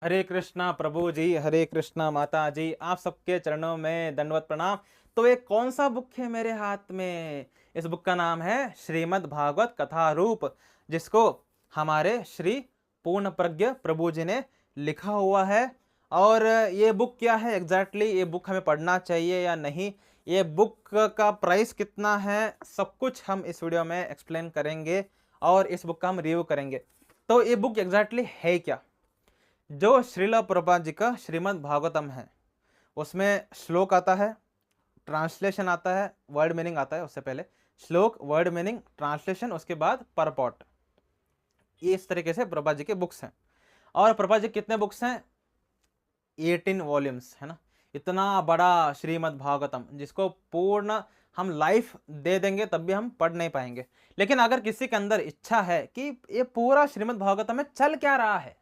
हरे कृष्णा प्रभु जी, हरे कृष्णा माता जी, आप सबके चरणों में दंडवत प्रणाम। तो ये कौन सा बुक है मेरे हाथ में? इस बुक का नाम है श्रीमद् भागवत कथा रूप, जिसको हमारे श्री पूर्ण प्रज्ञ प्रभु जी ने लिखा हुआ है। और ये बुक क्या है एग्जैक्टली, ये बुक हमें पढ़ना चाहिए या नहीं, ये बुक का प्राइस कितना है, सब कुछ हम इस वीडियो में एक्सप्लेन करेंगे और इस बुक का हम रिव्यू करेंगे। तो ये बुक एग्जैक्टली है क्या? जो श्रील प्रभुपाद जी का श्रीमद् भागवतम है, उसमें श्लोक आता है, ट्रांसलेशन आता है, वर्ड मीनिंग आता है। उससे पहले श्लोक, वर्ड मीनिंग, ट्रांसलेशन, उसके बाद परपॉट। ये इस तरीके से प्रभुपाद जी के बुक्स हैं। और प्रभुपाद जी कितने बुक्स हैं? 18 वॉल्यूम्स है ना। इतना बड़ा श्रीमद् भागवतम, जिसको पूर्ण हम लाइफ दे देंगे तब भी हम पढ़ नहीं पाएंगे। लेकिन अगर किसी के अंदर इच्छा है कि ये पूरा श्रीमद् भागवतम में चल क्या रहा है,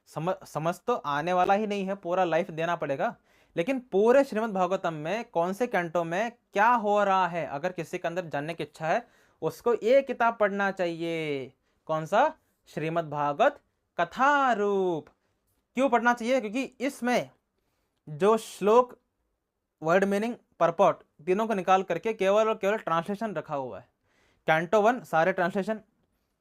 समझ तो आने वाला ही नहीं है, पूरा लाइफ देना पड़ेगा। लेकिन पूरे श्रीमद् भागवतम में कौन से कैंटो में क्या हो रहा है, अगर किसी के अंदर जानने की इच्छा है, उसको ये किताब पढ़ना चाहिए। कौन सा? श्रीमद् भागवत कथा रूप। क्यों पढ़ना चाहिए? क्योंकि इसमें जो श्लोक, वर्ड मीनिंग, परपॉट, तीनों को निकाल करके केवल और केवल ट्रांसलेशन रखा हुआ है। कैंटो 1 सारे ट्रांसलेशन,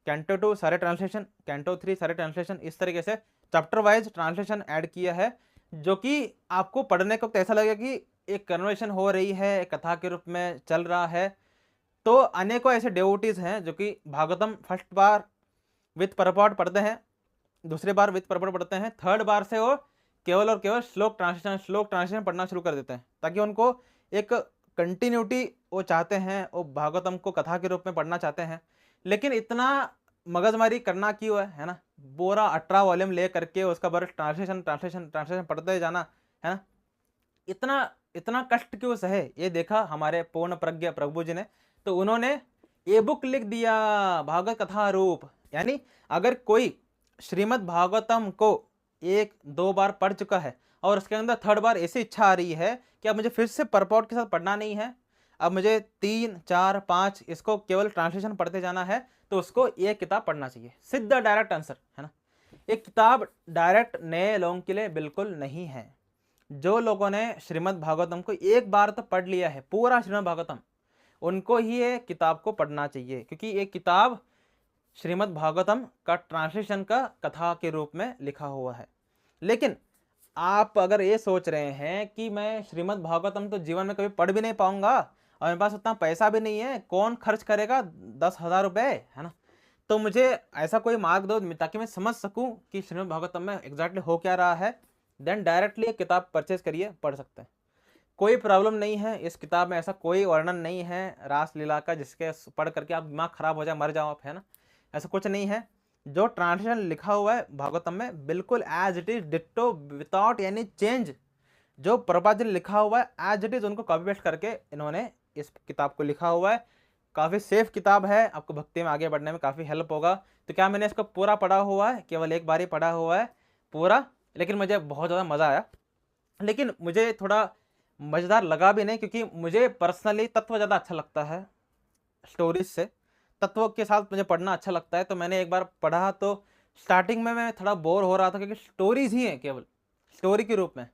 कैंटो 2 सारे ट्रांसलेशन, कैंटो 3 सारे ट्रांसलेशन, इस तरीके से चैप्टर वाइज ट्रांसलेशन ऐड किया है, जो कि आपको पढ़ने को ऐसा लगेगा कि एक कन्वर्सेशन हो रही है, एक कथा के रूप में चल रहा है। तो अनेकों ऐसे डिवोटीज हैं जो कि भागवतम फर्स्ट बार विथ परपॉट पढ़ते हैं, दूसरे बार विथ परपॉट पढ़ते हैं, थर्ड बार से वो केवल और केवल श्लोक ट्रांसलेशन पढ़ना शुरू कर देते हैं, ताकि उनको एक कंटिन्यूटी वो चाहते हैं, वो भागवतम को कथा के रूप में पढ़ना चाहते हैं। लेकिन इतना मगजमारी करना क्यों है ना? पूरा 18 वॉल्यूम ले करके उसका बस ट्रांसलेशन ट्रांसलेशन ट्रांसलेशन पढ़ते जाना है ना, इतना इतना कष्ट क्यों सहे? ये देखा हमारे पूर्ण प्रज्ञ प्रभु जी ने, तो उन्होंने ये बुक लिख दिया, भागवत कथा रूप। यानी अगर कोई श्रीमद् भागवतम को 1-2 बार पढ़ चुका है और उसके अंदर थर्ड बार ऐसी इच्छा आ रही है कि अब मुझे फिर से परपॉट के साथ पढ़ना नहीं है, अब मुझे 3-4-5 इसको केवल ट्रांसलेशन पढ़ते जाना है, तो उसको ये किताब पढ़ना चाहिए। सीधा डायरेक्ट आंसर है ना। ये किताब डायरेक्ट नए लोगों के लिए बिल्कुल नहीं है। जो लोगों ने श्रीमद् भागवतम को एक बार तो पढ़ लिया है, पूरा श्रीमद् भागवतम, उनको ही ये किताब को पढ़ना चाहिए, क्योंकि ये किताब श्रीमद् भागवतम का ट्रांसलेशन का कथा के रूप में लिखा हुआ है। लेकिन आप अगर ये सोच रहे हैं कि मैं श्रीमद् भागवतम तो जीवन में कभी पढ़ भी नहीं पाऊंगा और मेरे पास उतना पैसा भी नहीं है, कौन खर्च करेगा 10,000 रुपये, है ना, तो मुझे ऐसा कोई मार्ग दो ताकि मैं समझ सकूं कि श्रीमद् भागवतम में एग्जैक्टली हो क्या रहा है, देन डायरेक्टली एक किताब परचेज करिए, पढ़ सकते हैं। कोई प्रॉब्लम नहीं है इस किताब में, ऐसा कोई वर्णन नहीं है रास लीला का जिसके पढ़ करके आप दिमाग खराब हो जाए, मर जाओ आप, है ना, ऐसा कुछ नहीं है। जो ट्रांसलेशन लिखा हुआ है भागवतम में, बिल्कुल as it is ditto, without any change, जो प्रभुपाद जी ने लिखा हुआ है एज इट इज, उनको कॉपी पेस्ट करके इन्होंने इस किताब को लिखा हुआ है। काफ़ी सेफ किताब है, आपको भक्ति में आगे बढ़ने में काफ़ी हेल्प होगा। तो क्या मैंने इसको पूरा पढ़ा हुआ है? केवल एक बार ही पढ़ा हुआ है पूरा, लेकिन मुझे बहुत ज़्यादा मज़ा आया। लेकिन मुझे थोड़ा मज़ेदार लगा भी नहीं, क्योंकि मुझे पर्सनली तत्व ज़्यादा अच्छा लगता है स्टोरीज से, तत्व के साथ मुझे पढ़ना अच्छा लगता है। तो मैंने एक बार पढ़ा तो स्टार्टिंग में मैं थोड़ा बोर हो रहा था, क्योंकि स्टोरीज ही हैं, केवल स्टोरी के रूप में।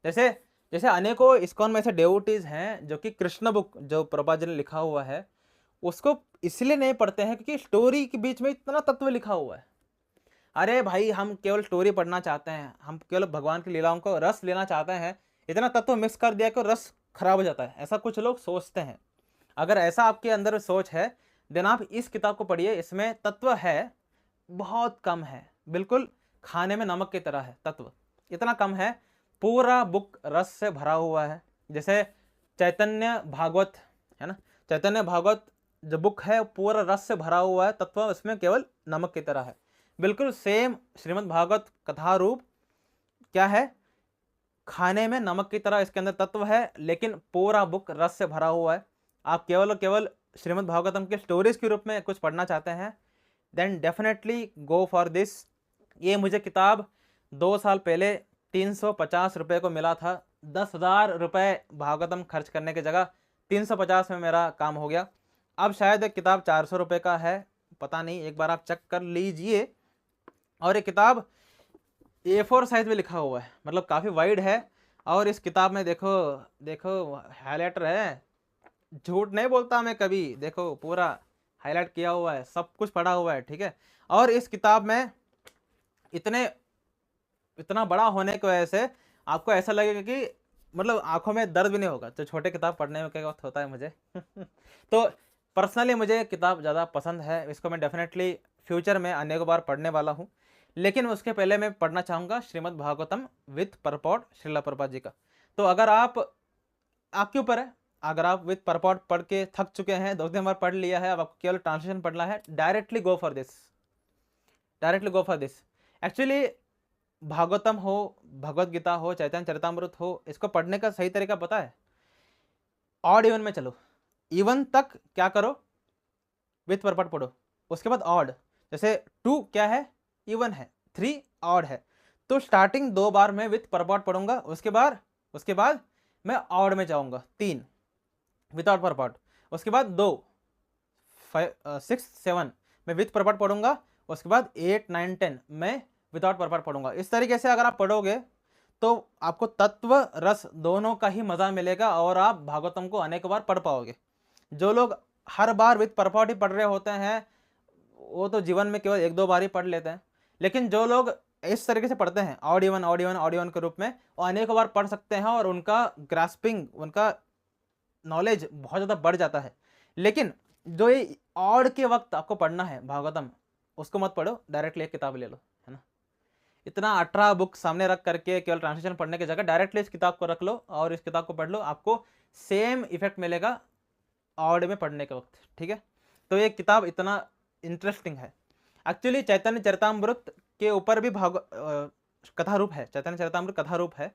जैसे जैसे अनेकों इस्कॉन में ऐसे डेवोटीज हैं जो कि कृष्ण बुक जो प्रभुपाद जी ने लिखा हुआ है उसको इसलिए नहीं पढ़ते हैं क्योंकि स्टोरी के बीच में इतना तत्व लिखा हुआ है। अरे भाई, हम केवल स्टोरी पढ़ना चाहते हैं, हम केवल भगवान की लीलाओं को रस लेना चाहते हैं, इतना तत्व मिक्स कर दिया कि रस खराब हो जाता है, ऐसा कुछ लोग सोचते हैं। अगर ऐसा आपके अंदर सोच है, देन आप इस किताब को पढ़िए। इसमें तत्व है, बहुत कम है, बिल्कुल खाने में नमक की तरह है तत्व, इतना कम है। पूरा बुक रस से भरा हुआ है। जैसे चैतन्य भागवत है ना, चैतन्य भागवत जो बुक है पूरा रस से भरा हुआ है, तत्व उसमें केवल नमक की तरह है। बिल्कुल सेम श्रीमद् भागवत कथा रूप क्या है, खाने में नमक की तरह इसके अंदर तत्व है, लेकिन पूरा बुक रस से भरा हुआ है। आप केवल और केवल श्रीमद् भागवतम के स्टोरीज के रूप में कुछ पढ़ना चाहते हैं, then definitely go for this. ये मुझे किताब 2 साल पहले 350 रुपये को मिला था। 10,000 रुपये भागवतम खर्च करने की जगह 350 में मेरा काम हो गया। अब शायद एक किताब 400 रुपये का है, पता नहीं, एक बार आप चेक कर लीजिए। और ये किताब A4 साइज में लिखा हुआ है, मतलब काफ़ी वाइड है। और इस किताब में देखो, देखो हाइलाइटर है, झूठ नहीं बोलता मैं कभी, देखो पूरा हाईलाइट किया हुआ है, सब कुछ पढ़ा हुआ है, ठीक है। और इस किताब में इतने इतना बड़ा होने की वजह से आपको ऐसा लगेगा कि मतलब आंखों में दर्द भी नहीं होगा, तो छोटे किताब पढ़ने में क्या वक्त होता है मुझे तो पर्सनली मुझे ये किताब ज़्यादा पसंद है, इसको मैं डेफिनेटली फ्यूचर में अनेक बार पढ़ने वाला हूँ। लेकिन उसके पहले मैं पढ़ना चाहूँगा श्रीमद् भागवतम विथ परपॉट श्रीला प्रभुपाद जी का। तो अगर आप, आपके ऊपर है, अगर आप विथ परपॉट पढ़ के थक चुके हैं, 2-3 बार पढ़ लिया है, अब आपको केवल ट्रांसलेशन पढ़ना है, directly go for this, directly go for this. Actually Bhagavatam हो, भगवत गीता हो, चैतन्य चरितामृत हो, इसको पढ़ने का सही तरीका पता है? ऑड इवन में चलो, इवन तक क्या करो, विथ परपट पढ़ो, उसके बाद ऑड। जैसे 2 क्या है, इवन है, 3 ऑड है, तो स्टार्टिंग 2 बार मैं विथ परपट पढ़ूंगा, उसके बाद मैं ऑड में जाऊंगा, 3 विदाउट परपट, उसके बाद 2, 5, 6, 7 मैं विथ परपट पढ़ूंगा, उसके बाद 8, 9, 10 मैं विदाउट परपट पढ़ूंगा। इस तरीके से अगर आप पढ़ोगे तो आपको तत्व रस दोनों का ही मजा मिलेगा और आप भागवतम को अनेक बार पढ़ पाओगे। जो लोग हर बार विथ परपट ही पढ़ रहे होते हैं वो तो जीवन में केवल 1-2 बार ही पढ़ लेते हैं, लेकिन जो लोग इस तरीके से पढ़ते हैं odd even odd even odd even के रूप में, वो अनेक बार पढ़ सकते हैं और उनका ग्रास्पिंग, उनका नॉलेज बहुत ज़्यादा बढ़ जाता है। लेकिन जो ये ऑड के वक्त आपको पढ़ना है भागवतम, उसको मत पढ़ो, डायरेक्टली एक किताब ले लो, है ना। इतना 18 बुक सामने रख करके केवल ट्रांसलेशन पढ़ने की जगह डायरेक्टली इस किताब को रख लो और इस किताब को पढ़ लो, आपको सेम इफेक्ट मिलेगा ऑड में पढ़ने के वक्त, ठीक है। तो ये किताब इतना इंटरेस्टिंग है। एक्चुअली चैतन्य चरितामृत के ऊपर भी कथा रूप है, चैतन्य चरितामृत कथा रूप है,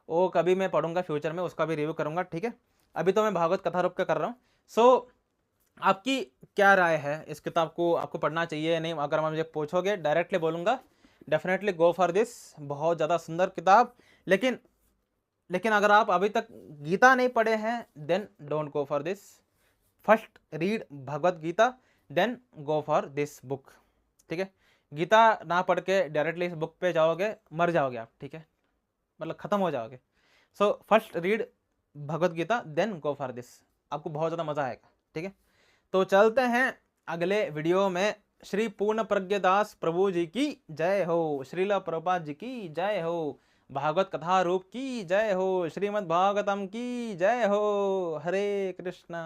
वो कभी मैं पढ़ूंगा फ्यूचर में, उसका भी रिव्यू करूंगा, ठीक है। अभी तो मैं भागवत कथा रूप का कर रहा हूँ। सो आपकी क्या राय है, इस किताब को आपको पढ़ना चाहिए या नहीं? अगर आप मुझे पूछोगे डायरेक्टली बोलूँगा डेफिनेटली गो फॉर दिस, बहुत ज़्यादा सुंदर किताब। लेकिन लेकिन अगर आप अभी तक गीता नहीं पढ़े हैं then don't go for this, first read Bhagavad Gita then go for this book, ठीक है। गीता ना पढ़ के डायरेक्टली इस बुक पे जाओगे मर जाओगे आप, ठीक है, मतलब ख़त्म हो जाओगे। So first read Bhagavad Gita then go for this, आपको बहुत ज़्यादा मज़ा आएगा, ठीक है। तो चलते हैं अगले वीडियो में। श्री पूर्ण प्रज्ञदास प्रभु जी की जय हो, श्रीला प्रभुपाद जी की जय हो, भागवत कथा रूप की जय हो, श्रीमद् भागवतम की जय हो। हरे कृष्णा।